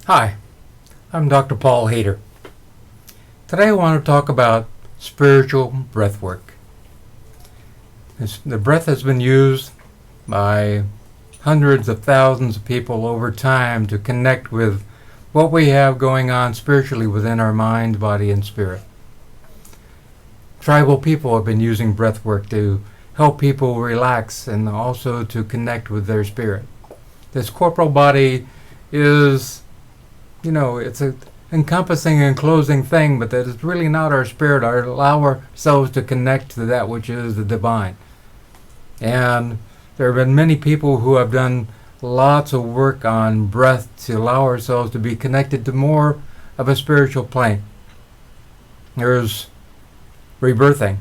Hi, I'm Dr. Paul Haider. Today I want to talk about spiritual breath work. The breath has been used by hundreds of thousands of people over time to connect with what we have going on spiritually within our mind, body, and spirit. Tribal people have been using breath work to help people relax and also to connect with their spirit. This corporal body is it's an encompassing and enclosing thing, but that is really not our spirit. Allow ourselves to connect to that which is the divine. And there have been many people who have done lots of work on breath to allow ourselves to be connected to more of a spiritual plane. There's rebirthing,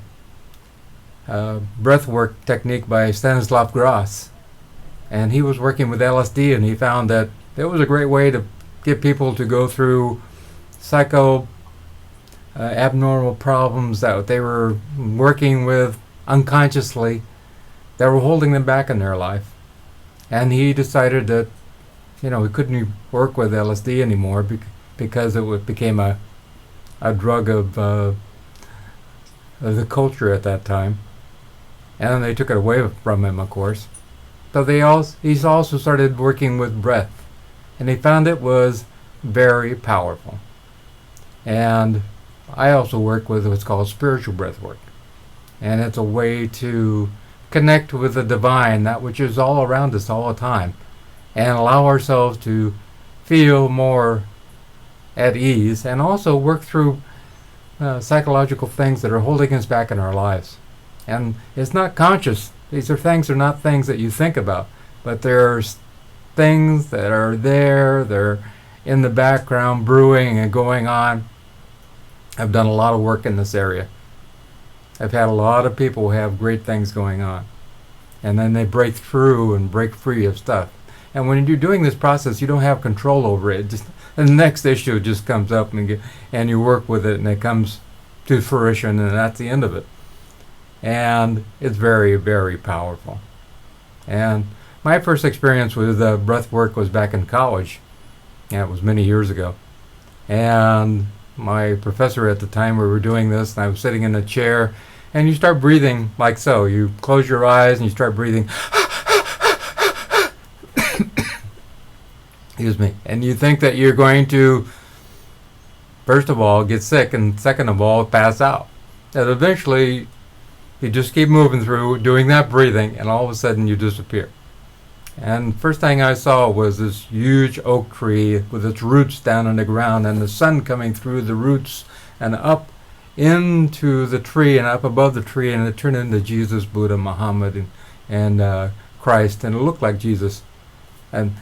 breath work technique by Stanislav Gross. And he was working with LSD, and he found that it was a great way to get people to go through abnormal problems that they were working with unconsciously that were holding them back in their life. And he decided that he couldn't work with LSD anymore because it became a drug of the culture at that time. And they took it away from him, of course. So he's also started working with breath. And he found it was very powerful. And I also work with what's called spiritual breath work. And it's a way to connect with the divine, that which is all around us all the time, and allow ourselves to feel more at ease and also work through psychological things that are holding us back in our lives. And it's not conscious. These are not things that you think about, but there's things that are there, they're in the background brewing and going on. I've done a lot of work in this area. I've had a lot of people who have great things going on, and then they break through and break free of stuff. And when you're doing this process, you don't have control over it. The next issue just comes up, and you work with it, and it comes to fruition, and that's the end of it. And it's very, very powerful. And my first experience with breath work was back in college. Yeah, it was many years ago. And my professor at the time, we were doing this, and I was sitting in a chair, and you start breathing like so. You close your eyes, and you start breathing. Excuse me. And you think that you're going to, first of all, get sick, and second of all, pass out. And eventually, you just keep moving through, doing that breathing, and all of a sudden, you disappear. And first thing I saw was this huge oak tree with its roots down in the ground, and the sun coming through the roots and up into the tree and up above the tree, and it turned into Jesus, Buddha, Muhammad, and Christ, and it looked like Jesus. And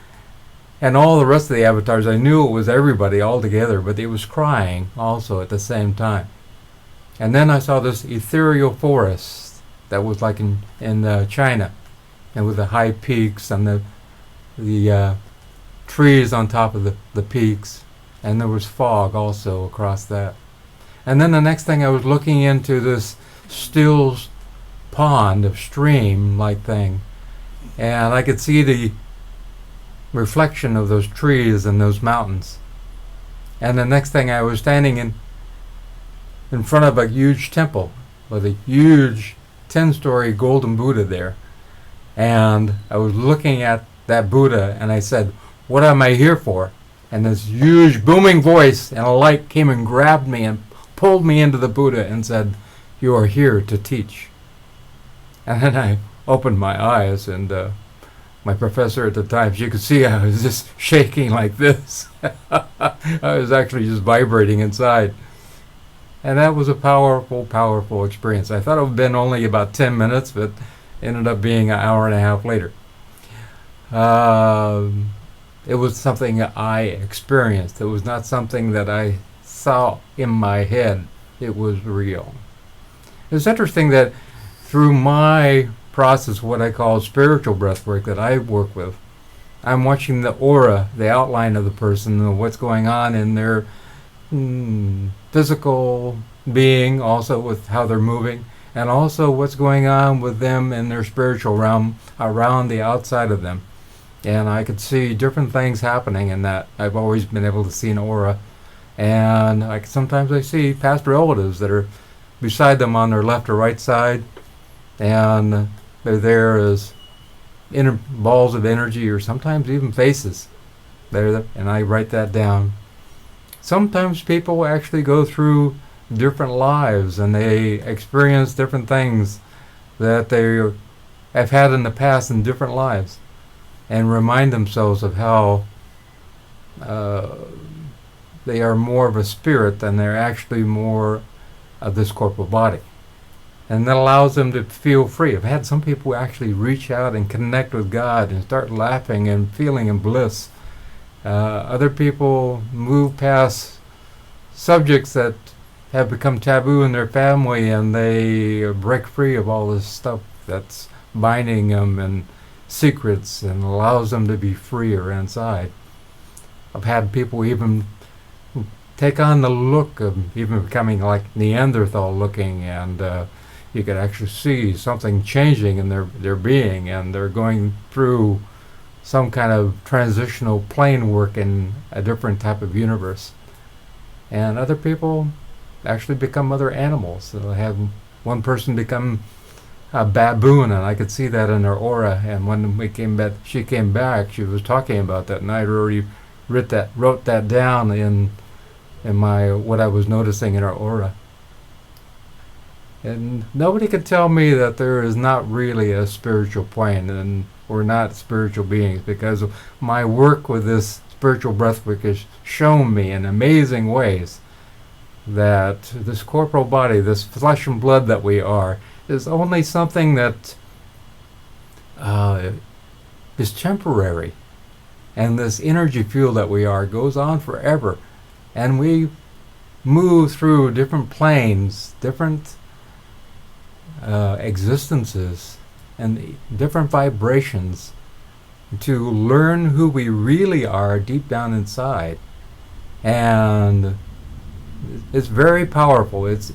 all the rest of the avatars, I knew it was everybody all together, but it was crying also at the same time. And then I saw this ethereal forest that was like in China, and with the high peaks and the trees on top of the peaks, and there was fog also across that. And then the next thing, I was looking into this still pond of stream-like thing, and I could see the reflection of those trees and those mountains. And the next thing, I was standing in front of a huge temple with a huge 10-story golden Buddha there. And I was looking at that Buddha, and I said, "What am I here for?" And this huge booming voice and a light came and grabbed me and pulled me into the Buddha and said, "You are here to teach." And then I opened my eyes, and my professor at the time, she could see I was just shaking like this. I was actually just vibrating inside. And that was a powerful, powerful experience. I thought it would have been only about 10 minutes, but ended up being an hour and a half later. It was something I experienced. It was not something that I saw in my head. It was real. It's interesting that through my process, what I call spiritual breath work that I work with, I'm watching the aura, the outline of the person, and what's going on in their physical being, also with how they're moving, and also what's going on with them in their spiritual realm around the outside of them. and I could see different things happening in that. I've always been able to see an aura, and sometimes I see past relatives that are beside them on their left or right side, and they're there as balls of energy, or sometimes even faces. There, and I write that down. Sometimes people actually go through different lives and they experience different things that they have had in the past in different lives, and remind themselves of how they are more of a spirit than they're actually more of this corporal body. And that allows them to feel free. I've had some people actually reach out and connect with God and start laughing and feeling in bliss. Other people move past subjects that have become taboo in their family, and they break free of all this stuff that's binding them and secrets, and allows them to be freer inside. I've had people even take on the look of even becoming like Neanderthal looking, and you could actually see something changing in their being, and they're going through some kind of transitional plane work in a different type of universe. And other people actually become other animals. So I had one person become a baboon, and I could see that in her aura. And when she came back, she was talking about that, and I'd already wrote that down in my what I was noticing in her aura. And nobody could tell me that there is not really a spiritual plane, and we're not spiritual beings, because my work with this spiritual breathwork has shown me in amazing ways that this corporal body, this flesh and blood that we are, is only something that is temporary. And this energy field that we are goes on forever. And we move through different planes, different existences, and different vibrations to learn who we really are deep down inside. And it's very powerful. It's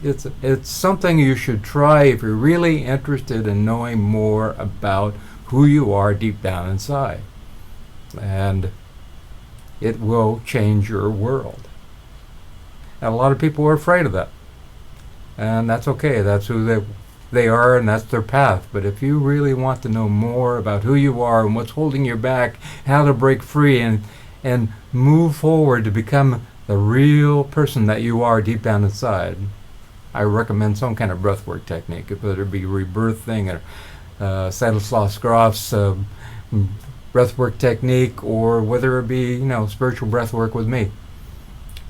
something you should try if you're really interested in knowing more about who you are deep down inside. And it will change your world. And a lot of people are afraid of that. And that's okay. That's who they are, and that's their path. But if you really want to know more about who you are and what's holding you back, how to break free and move forward to become the real person that you are deep down inside, I recommend some kind of breathwork technique, whether it be rebirthing or Stanislav Grof's breathwork technique, or whether it be spiritual breathwork with me.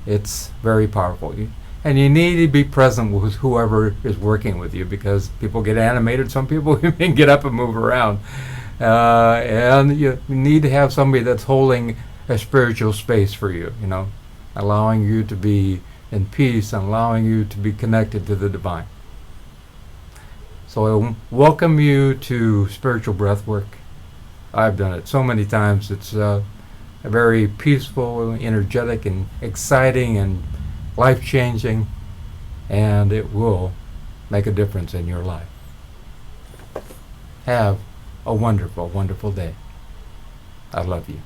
It's very powerful. And you need to be present with whoever is working with you, because people get animated. Some people even get up and move around. And you need to have somebody that's holding a spiritual space for you, allowing you to be in peace and allowing you to be connected to the divine. So I welcome you to spiritual breathwork. I've done it so many times. It's a very peaceful, energetic, and exciting, and life-changing, and it will make a difference in your life. Have a wonderful, wonderful day. I love you.